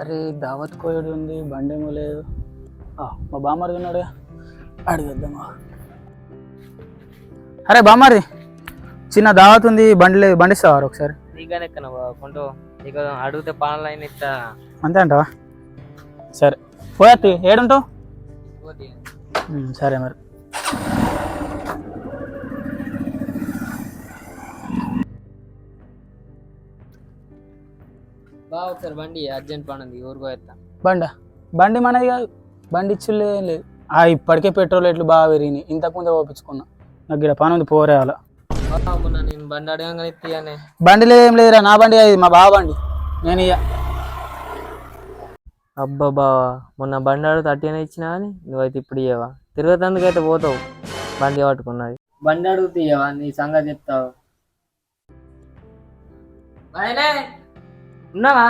అరే దావత్ కోయడు ఉంది, బండి ఏమో లేదు. మా బామ్మర్ది ఉన్నాడు, అడిగేద్దామా. అరే బామ్మర్ది, చిన్న దావత్ ఉంది, బండి లేదు, బండి ఇస్తావారు ఒకసారి? నీగానే కొంటూ నీకు అడిగితే పనులు అయిన ఇస్తా. అంతే అంటావా? సరే పోయత్తి, ఏడుంటావు? సరే మరి. బాగా ఒకసారి బండి అర్జెంట్ పని ఉంది, ఊరుకో ఎత్తా. బండి మనది కాదు, బండి ఇచ్చులే లేదు. ఇప్పటికే పెట్రోల్ రేట్లు బాగా పెరిగినాయి, ఇంతకుముందే ఓపించుకున్నా. నాకు ఇక్కడ పని ఉంది, పోరే అలా. మొన్న నేను బండి అడగగానే ఇస్తానే. బండి లేదేం లేదురా, నా బండి అది, మా బావ బండి, నేను ఇయ్య. అబ్బా బావా, మొన్న బండి అడుగు 30 ఇచ్చినా అని నువ్వైతే ఇప్పుడు ఇయ్యవా? తిరుగుతందుకైతే పోతావు బండి పట్టుకున్నది. బండి అడుగుతూ ఇయ్యవా? నీ సంగతి చెప్తావు. ఉన్నావా?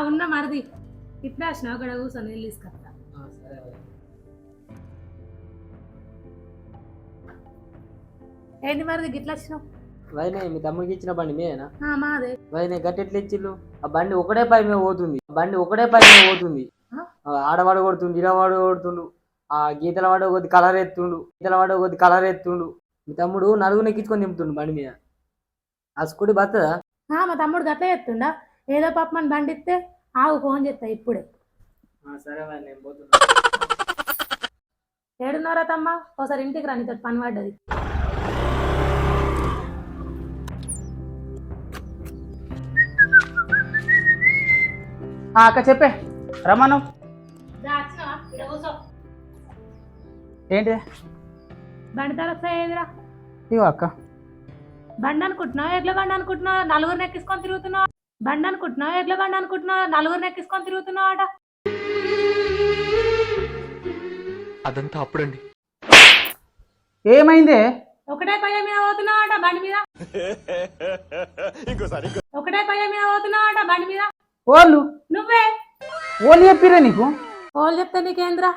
ఉన్నా మరిది, ఇట్లా వచ్చినావు అక్కడ కూర్చొని వెళ్ళి తీసుకొస్తా. ఏంటి మరిది గిట్లా వచ్చినావు? వైనే మీ తమ్ముడికి ఇచ్చిన బండి మీదేనా? మాదే. వైనే గట్టి ఎట్లా ఇచ్చిళ్ళు? ఆ బండి ఒకటే పై మీద పోతుంది, ఆడవాడు కొడుతుండు, ఇడవాడు కొడుతుండు, ఆ గీతల వాడు కొద్ది కలర్ ఎత్తుండు. మీ తమ్ముడు నలుగురు ఎక్కించుకొని దింపుతుండు బండి మీద. ఆ స్కూటీ బతుందా? మా తమ్ముడు గట్లా చెప్తుండా? ఏదో పాప మన బండి ఇస్తే ఆవు ఫోన్ చేస్తా ఇప్పుడే. సరే నేను పోతున్నా. ఏడున్నారా తమ్మ? ఒకసారి ఇంటికి రా, నీతో పని పడ్డది. అక్క చెప్పే, రమ్మను. ఏంటి బండి తరఫా ఏదిరా? ఇవో అక్క. బండి అనుకుంటున్నావు, ఎట్లా బండి అనుకుంటున్నావు? నలుగురిని ఎక్కించుకొని తిరుగుతున్నావు. అట. అదంతా అప్పుడండి. ఏమైంది? ఒకటే పయ్య మీద పోతున్నావట బండి మీద. వాళ్ళు నువ్వే. వాళ్ళు చెప్పిరే నీకు? వాళ్ళు చెప్తే నీకేంద్రా?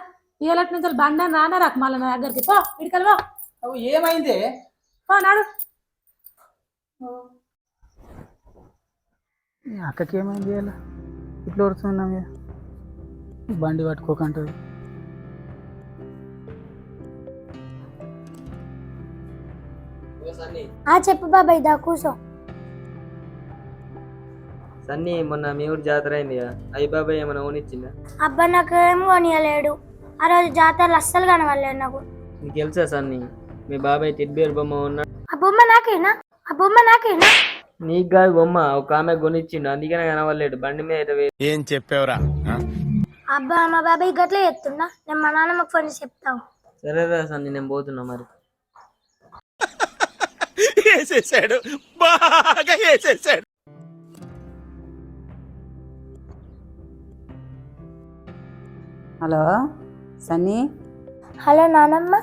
ఇవాళ నుంచి బండి అని రానా రాకు మళ్ళీ నా దగ్గరికి. పో ఇడికెళ్ళి పో. ఏమైంది? నాడు అక్కకి ఏమైంది? అలా ఇట్లా వస్తున్నాం, బండి పట్టుకోకంటది. చెప్పు బాబాయ్, దా కూర్చో. సన్నీ, మొన్న మీ ఊరు జాతర అయింది, అయ్యి బాబాయ్ ఏమైనా ఓనిచ్చిందా? అబ్బా నాకు ఏం కొనియలేడు. ఆ రోజు జాతరలు అస్సలు కనవలేదు నాకు. నీకు తెలుసా సన్నీ, మీ బాబాయ్ టెడ్బేర్ బొమ్మ ఉన్నాడు. ఆ బొమ్మ నాకేనా? నీకు కాదు బొమ్మ, ఒక ఆమె కొనిచ్చిండు, అందుకనే కనవలేడు. బండి మీద ఏం చెప్పావురా? అబ్బా మా బాబాయ్ గట్ల చెప్తున్నా, నేను మా నాన్నమ్మకు ఫోన్ చేసి చెప్తావు. సరేరా సన్నీ, నేను పోతున్నా మరి. బాగా వేసేసాడు. హలో సన్నీ. హలో నానమ్మ,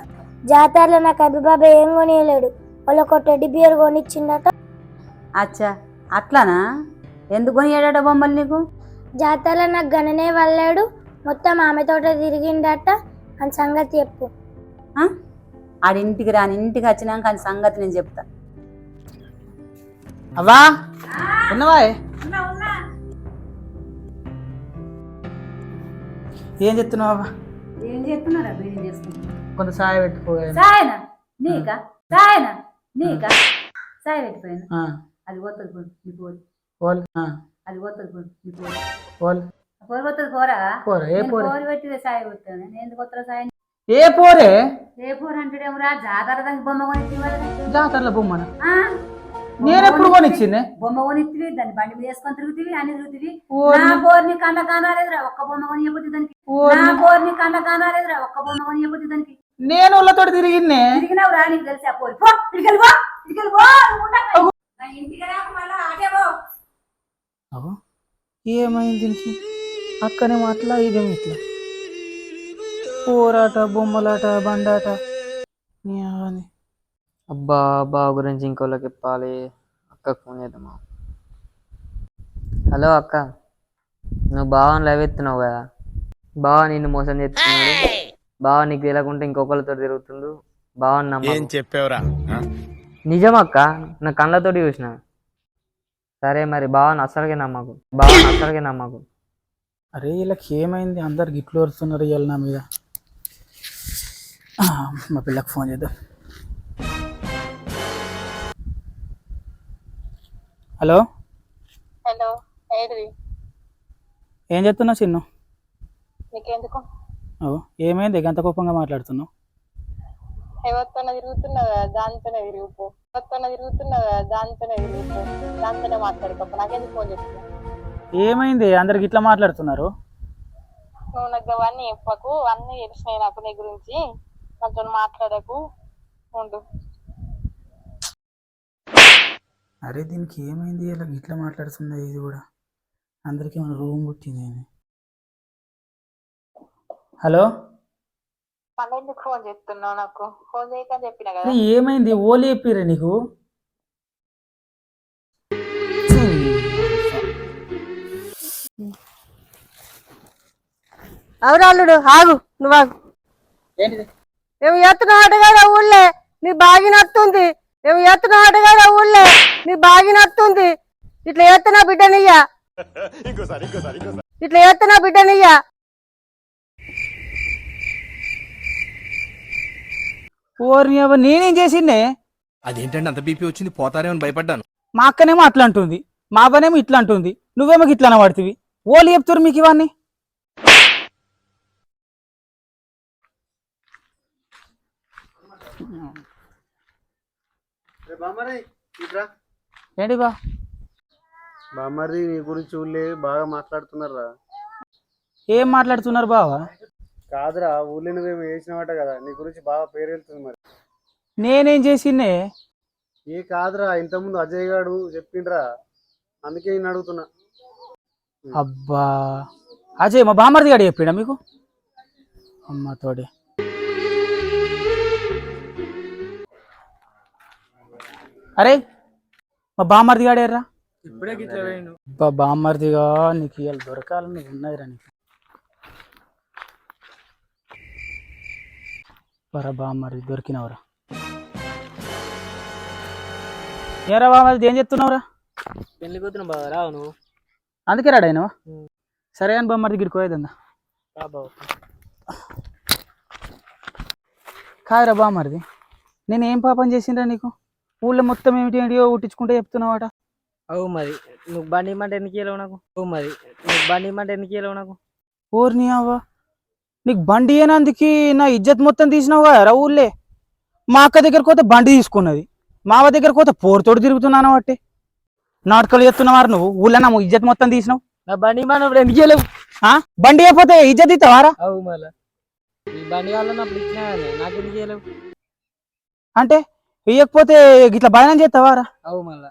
జాతరలో నాకు అబ్బి బాబాయ్ ఏం కొనియలేడు. వాళ్ళొక టెడ్డీ బియర్ కొనిచ్చిండట. అచ్చా అట్లానా? ఎందుకు కొనియాడట బొమ్మలు నీకు? జాతరలో నాకు గణనే వల్లాడు, మొత్తం ఆమె తోట తిరిగిండట. అని సంగతి చెప్పు. ఆడింటికి రాని, ఇంటికి వచ్చినాక అని సంగతి నేను చెప్తా. అవ్వా ఉన్నవా? ఏం చెప్తున్నావు అవ్వా? ఏం చెప్తున్నారా? బిల్డింగ్ చేసుకుంటా కొంత సాయ పెట్టుకోవాలి. సాయనా నీకా? సాయ పెట్టిపోయాను. అది పోతుంది నీ పోరు. అది పోతుంది నీ పోరు. పోరు పోతుంది పోరా. పోరు పెట్టిదే సాయ కొట్టాను. నేను ఎందుకు వస్తా సాయ? ఏ పోరే? ఏ పోరు అంటాడేమరా? జాతర దానికి బొమ్మ కొనిచ్చి జాతరలో బొమ్మ నేను ఎప్పుడు కొనిచ్చింది? బొమ్మ కొనిత్తివి, దాన్ని బండి మీద వేసుకొని తిరుగుతీవి, అన్ని తిరుగుతీవి. నా పోర్ని కండ కానాలేదురా, ఒక్క బొమ్మ కొనియపోతే దానికి. దానికి నేను వాళ్ళతో తిరిగిన్నే. తిరిగినావు రా, నీకు తెలిసా? పోరు ఏమైంది దీనికి? అక్కనే మాట్లా, ఇదేమి ఇట్లా పోరాట, బొమ్మలాట, బండాట. అబ్బా బావ గురించి ఇంకోళ్ళకి చెప్పాలి. అక్కకు ఫోన్ చేద్దామా? హలో అక్క, నువ్వు బావని లెవెత్తున్నావు కదా, బావ నిన్ను మోసం చేస్తున్నాడు. బావ నీకు తెలియకుండా ఇంకొకరితో తిరుగుతుండు. బావని నమ్మ. ఏం చెప్పావురా? నిజం అక్క, నా కళ్ళతోటి చూసిన. సరే మరి బావని అసలుగే నమ్మకు అరే వీళ్ళకి ఏమైంది, అందరు గిట్లు వరుస్తున్నారు ఇవాళ నా మీద. మా పిల్లకి ఫోన్ చేద్దాం. హలో హలో ఏది ఏం చెప్తున్నావు చిన్ను? నీకెందుకు ఏమైంది గంత కోపంగా మాట్లాడుతున్నావు? ఎవరితోనే తిరుగుతున్నావు కదా దాంతోనే తిరిగిపో, దాంతోనే మాట్లాడుకోప. నాకెందుకు ఫోన్ చేస్తున్నావు? ఏమైంది అందరికి ఇట్లా మాట్లాడుతున్నారు? నువ్వు నాకు అవన్నీ చెప్పకు, అన్నీ తెలిసినాయి నాకు నీ గురించి. నాతో మాట్లాడకు, ఉండు. అరే దీనికి ఏమైంది ఇలా ఇట్లా మాట్లాడుతుంది? ఇది కూడా అందరికీ మన రూమ్ పుట్టింది. హలో మళ్ళీ ఎందుకు ఫోన్ చేస్తున్నావు? నాకు ఫోన్ చేయకని చెప్పినా కదా. ఏమైంది? ఓలి చెప్పిరే నీకు? అవరాలుడు ఆగు, నువ్వు ఆగు. ఏంటిది? మేము ఎత్తున ఆటగాడ ఊళ్ళే నీ బాగినత్తుంది. ఇట్లా ఎత్తున బిడ్డనియ్యా. ఓర్ని నేనేం చేసిండే? అదేంటండి అంత బీపీ వచ్చింది, పోతారేమని భయపడ్డాను. మా అక్కనేమో అట్లా అంటుంది, మా అవ్వనేమో ఇట్లా అంటుంది, నువ్వేమో ఇట్లా అనబడుతుంది. ఓలి చెప్తారు మీకు ఇవన్నీ? ఏంటి బా బామ్మరి నీ గురించి ఊళ్ళే బాగా మాట్లాడుతున్నారా? ఏం మాట్లాడుతున్నారు బావా? కాదురా, ఊళ్ళో నువ్వేమో వేసినవాట కదా, నీ గురించి బాగా పేరు వెళ్తుంది. మరి నేనేం చేసిండే? ఏ కాదురా, ఇంతకుముందు అజయ్ గారు చెప్పిండ్రా, అందుకే నేను అడుగుతున్నా. అబ్బా అజయ్ మా బామ్మర్ది గాడు చెప్పిండా మీకు? అమ్మ తోడే. అరే మా బామ్మర్ది గాడేర్రా? ఇప్పుడే గిట్ల వేయండు. బామ్మర్దిగా నీకు ఇవాళ దొరకాలని ఉన్నదిరా నీకు. పరా బామ్మర్ది దొరికినవరా? ఏరా బామ్మర్ది ఏం చెప్తున్నావురా? పెళ్లి కూతురు బాగా రావు నువ్వు, అందుకే రాడైనవా? సరే అని బామ్మర్ది గిడికి పోయేదందా? కాదురా బామ్మర్ది, నేను ఏం పాపం చేసిండ్రా నీకు? ఊళ్ళో మొత్తం ఏమిటో ఉట్టించుకుంటే చెప్తున్నావాట. అవు మరి నువ్వు బండి ఇమ్మంటే ఎన్ని కిలో నాకు? ఓర్ని అవ్వ, నీకు బండి అయినందుకు నా ఇజ్జత్ మొత్తం తీసినావు కదా ఊళ్ళే. మా అక్క దగ్గరకు పోతే బండి తీసుకున్నది, మావ దగ్గరకు పోతే పోరుతోడు తిరుగుతున్నాను బట్టి నాటకాలు చేస్తున్నావారు నువ్వు. ఊళ్ళో నా ఇజ్జత్ మొత్తం తీసినావు. నా బండి ఇమ్మన్నప్పుడు ఎందుకు చేయలేవు? బండి అయిపోతే ఇజ్జత్ ఇస్తావారా? అవు మళ్ళా ఈ బండి వాళ్ళప్పుడు ఇచ్చినా నాకు ఎందుకు చేయలేవు? అంటే ఇయ్యకపోతే ఇట్లా భయానం చేస్తావారా? అవు మళ్ళా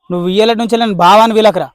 నువ్వు ఇయ్యలటి నుంచి నేను బావాని వీలకరా.